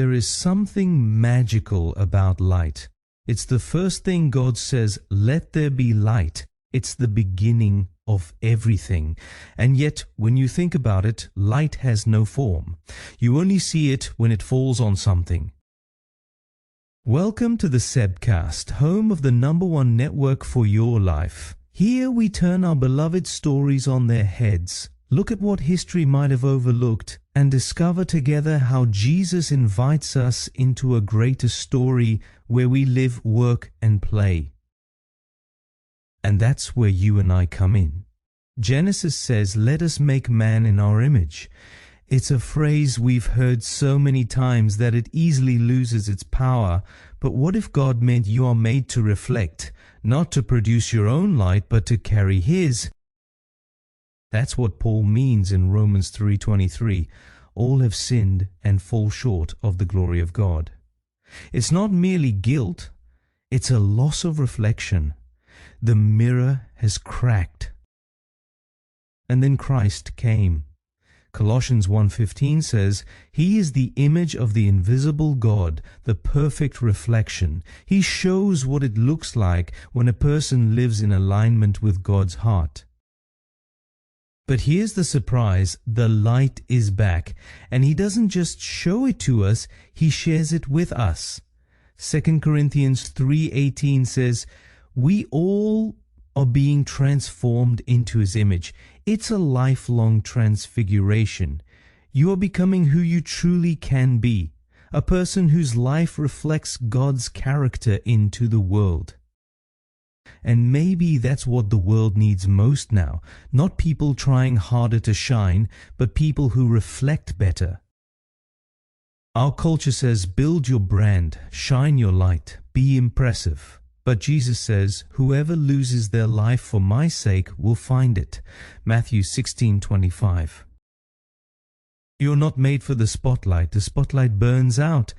there is something magical about light. It's the first thing God says, "Let there be light." It's the beginning of everything. And yet, when you think about it, light has no form. You only see it when it falls on something. Welcome to the Sebcast, home of the #1 network for your life. Here we turn our beloved stories on their heads, look at what history might have overlooked, and discover together how Jesus invites us into a greater story where we live, work, and play. And that's where you and I come in. Genesis says, "Let us make man in our image." It's a phrase we've heard so many times that it easily loses its power. But what if God meant you are made to reflect, not to produce your own light, but to carry His? That's what Paul means in Romans 3:23. All have sinned and fall short of the glory of God. It's not merely guilt, it's a loss of reflection. The mirror has cracked. And then Christ came. Colossians 1:15 says, "He is the image of the invisible God, the perfect reflection." He shows what it looks like when a person lives in alignment with God's heart. But here's the surprise, the light is back, and He doesn't just show it to us, He shares it with us. 2 Corinthians 3:18 says, "We all are being transformed into His image." It's a lifelong transfiguration. You are becoming who you truly can be, a person whose life reflects God's character into the world. And maybe that's what the world needs most now, not people trying harder to shine, but people who reflect better. Our culture says, build your brand, shine your light, be impressive. But Jesus says, "Whoever loses their life for my sake will find it." Matthew 16:25. You're not made for the spotlight burns out.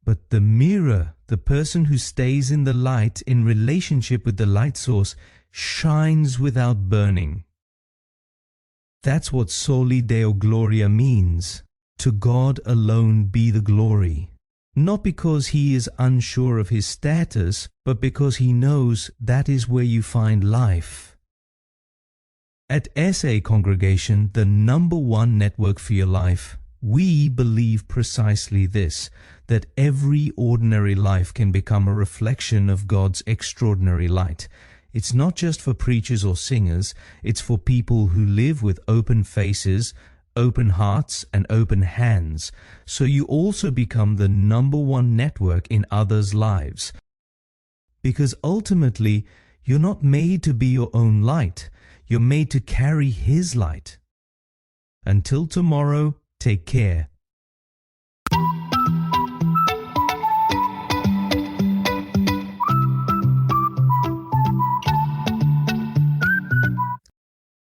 But the mirror, the person who stays in the light in relationship with the light source, shines without burning. That's what Soli Deo Gloria means. To God alone be the glory. Not because He is unsure of His status, but because He knows that is where you find life. At SA Congregation, the #1 network for your life, we believe precisely this, that every ordinary life can become a reflection of God's extraordinary light. It's not just for preachers or singers, it's for people who live with open faces, open hearts, and open hands, so you also become the #1 network in others' lives. Because ultimately, you're not made to be your own light, you're made to carry His light. Until tomorrow, take care.